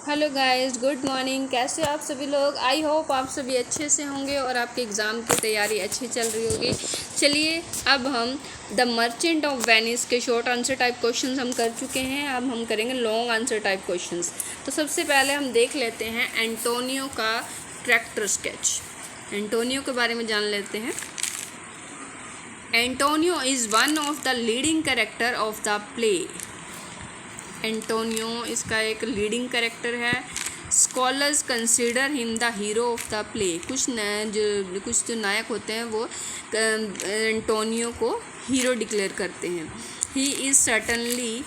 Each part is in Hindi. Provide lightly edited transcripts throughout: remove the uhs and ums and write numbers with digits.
Hello guys, good morning. कैसे हो आप सभी लोग? आई होप आप सभी अच्छे से होंगे और आपके एग्ज़ाम की तैयारी अच्छी चल रही होगी। चलिए, अब हम द मर्चेंट ऑफ वेनिस के शॉर्ट आंसर टाइप क्वेश्चंस हम कर चुके हैं। अब हम करेंगे लॉन्ग आंसर टाइप क्वेश्चंस। तो सबसे पहले हम देख लेते हैं एंटोनियो का कैरेक्टर स्केच। एंटोनियो के बारे में जान लेते हैं। Antonio is one of the leading character of the play. Antonio इसका एक लीडिंग कैरेक्टर है। Scholars consider him the hero of the play. कुछ जो नायक होते हैं वो एंटोनियो को हीरो डिक्लेयर करते हैं। He is certainly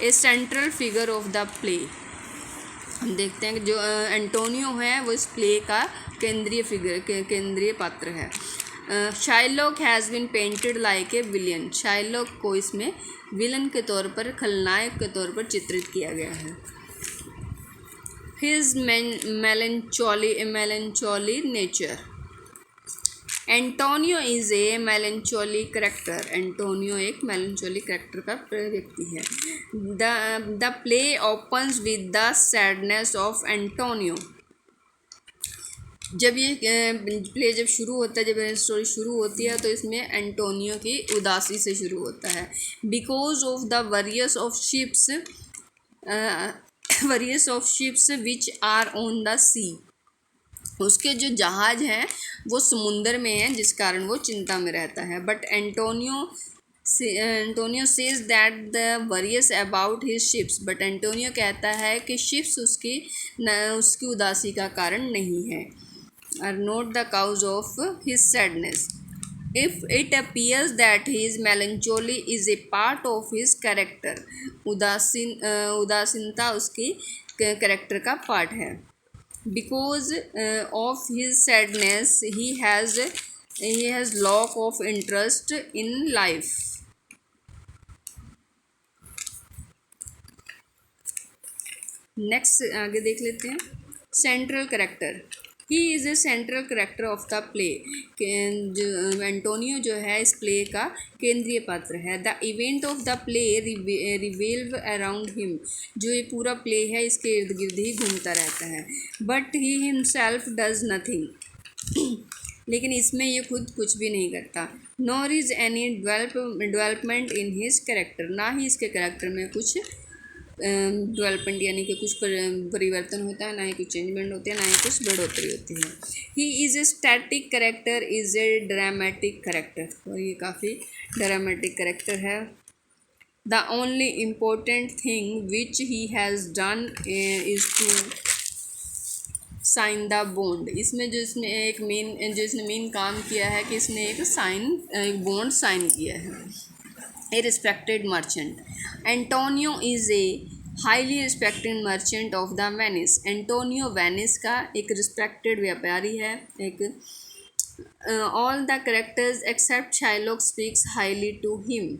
A central figure of the play. हम देखते हैं कि जो एंटोनियो है वो इस प्ले का केंद्रीय पात्र है। Shylock has been painted like a villain. Shylock को इसमें विलन के तौर पर, खलनायक के तौर पर चित्रित किया गया है। His melancholy nature. Antonio is A melancholy character. Antonio एक melancholy करेक्टर का व्यक्ति है। The play opens with the sadness of Antonio. जब ये प्ले जब शुरू होता है, जब स्टोरी शुरू होती है तो इसमें एंटोनियो की उदासी से शुरू होता है। Because of the various of ships which are on the sea. उसके जो जहाज हैं वो समुंदर में हैं, जिस कारण वो चिंता में रहता है। But Antonio says that the various about his ships. But Antonio कहता है कि शिप्स उसकी उदासी का कारण नहीं है। are not the cause of his sadness. If it appears that his melancholy is a part of his character, उदासीनता उसकी कैरेक्टर का पार्ट है। Because of his sadness, he has lack of interest in life. Next आगे देख लेते हैं central character. He is a central character of the play. जो एंटोनियो जो है इस प्ले का केंद्रीय पात्र है। The event of the play revolve around him. जो ये पूरा प्ले है इसके इर्द गिर्द ही घूमता रहता है। But he himself does nothing. लेकिन इसमें ये खुद कुछ भी नहीं करता। Nor is any development in his character. ना ही इसके कैरेक्टर में कुछ डेवलपमेंट यानी कि कुछ परिवर्तन होता है, ना ही कुछ चेंजमेंट होते हैं, ना ही कुछ बढ़ोतरी होती है। He is a static character is a dramatic character. और ये काफ़ी ड्रामेटिक करेक्टर है। The only important thing which he has done is to sign the bond. इसमें जो इसने मेन काम किया है कि इसने एक बॉन्ड साइन किया है। A respected merchant. Antonio is a highly respected merchant of the Venice. Antonio Venice का एक रिस्पेक्टेड व्यापारी है। All the characters except Shylock speaks highly to him.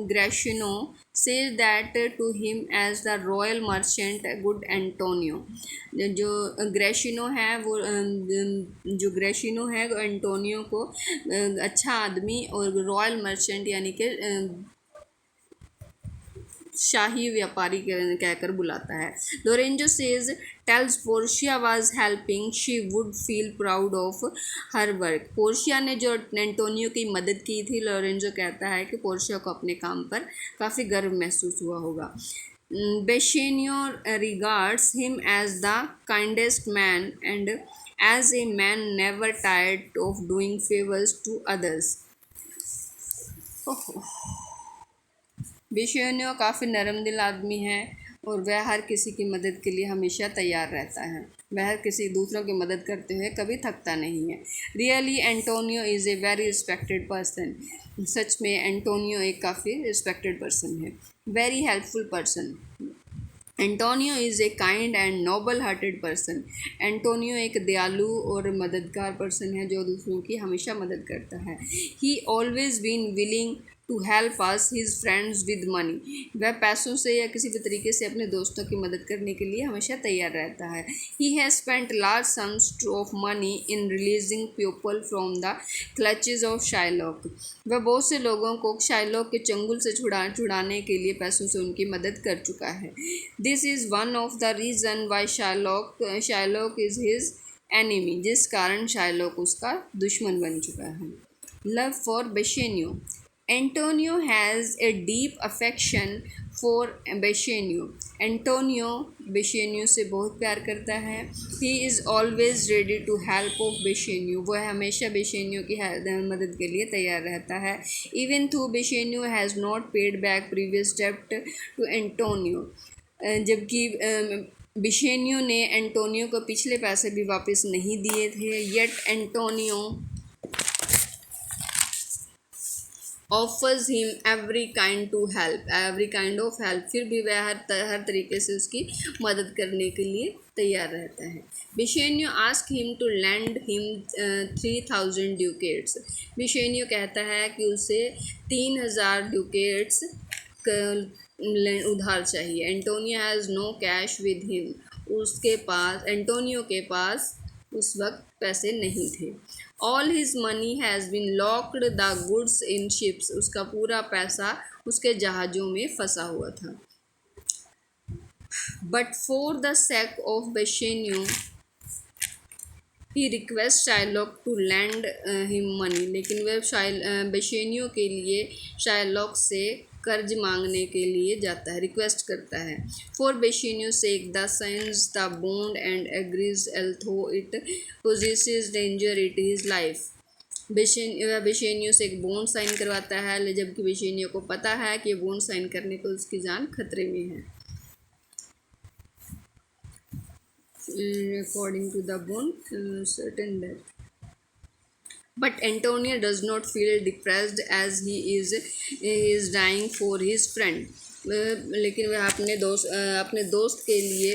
Gratiano says that to him as the royal merchant good Antonio। जो ग्रेशिनो है वो एंटोनियो को अच्छा आदमी और रॉयल मर्चेंट यानी कि शाही व्यापारी कहकर बुलाता है। Lorenzo says tells Portia was helping she would feel proud of her work. Portia ने जो एंटोनियो की मदद की थी, लोरेंजो कहता है कि पोर्शिया को अपने काम पर काफ़ी गर्व महसूस हुआ होगा। Bassanio regards him as the kindest man and as a man never tired of doing favours to others. Bassanio काफ़ी नरम दिल आदमी है और वह हर किसी की मदद के लिए हमेशा तैयार रहता है। वह हर किसी दूसरों की मदद करते हुए कभी थकता नहीं है। Really Antonio is a very respected person. सच में एंटोनियो एक काफ़ी रिस्पेक्टेड पर्सन है। Very helpful person. Antonio is a kind and noble hearted person. Antonio एक दयालु और मददगार पर्सन है जो दूसरों की हमेशा मदद करता है। He always been willing to help us his friends with money. वह पैसों से या किसी भी तरीके से अपने दोस्तों की मदद करने के लिए हमेशा तैयार रहता है। He has spent large sums of money in releasing people from the clutches of Shylock. वह बहुत से लोगों को शाइलॉक के चंगुल से छुड़ाने के लिए पैसों से उनकी मदद कर चुका है। This is one of the reason why Shylock is his enemy, जिस कारण शाइलॉक उसका दुश्मन बन चुका है। Love for Bassanio. Antonio has a deep affection for Bassanio. Antonio Bassanio से बहुत प्यार करता है। He is always ready to help of Bassanio. वह हमेशा बेशेनियो की मदद के लिए तैयार रहता है। Even though Bassanio has not paid back previous डेब्ट टू एंटोनियो। जबकि बेशेनियो ने एंटोनियो को पिछले पैसे भी वापस नहीं दिए थे। Yet Antonio offers him every kind of help. फिर भी वह हर तरीके से उसकी मदद करने के लिए तैयार रहता है। Bassanio ask him to lend him 3000 ducats. Bassanio कहता है कि उसे 3000 ड्यूकेट्स उधार चाहिए। Antonio has no cash with him. Antonio के पास उस वक्त पैसे नहीं थे। All his money has been locked the goods in ships. उसका पूरा पैसा उसके जहाज़ों में फंसा हुआ था। But for the sake of Bassanio he request Shylock to lend him money. लेकिन वह बेशेनियो के लिए शाइलॉक से कर्ज मांगने के लिए जाता है, रिक्वेस्ट करता है। For Bassanio sake the signs the bond and agrees although it possesses danger it his life. Bassanio से एक बॉन्ड साइन करवाता है, जबकि बेशेनियो को पता है कि बॉन्ड साइन करने को उसकी जान खतरे में है। According to the bond, certain death. But Antonio does not feel depressed as he is dying for his friend. लेकिन वह अपने दोस्त के लिए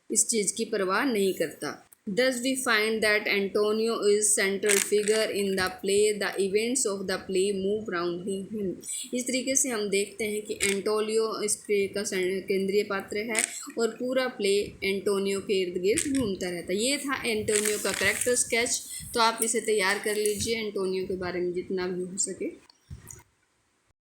इस चीज़ की परवाह नहीं करता। Thus we find that Antonio is central figure in the play. The events of the play move around him. इस तरीके से हम देखते हैं कि एंटोनियो इस प्ले का केंद्रीय पात्र है और पूरा प्ले एंटोनियो के इर्द गिर्द घूमता रहता है। ये था एंटोनियो का कैरेक्टर स्केच। तो आप इसे तैयार कर लीजिए एंटोनियो के बारे में जितना भी हो सके।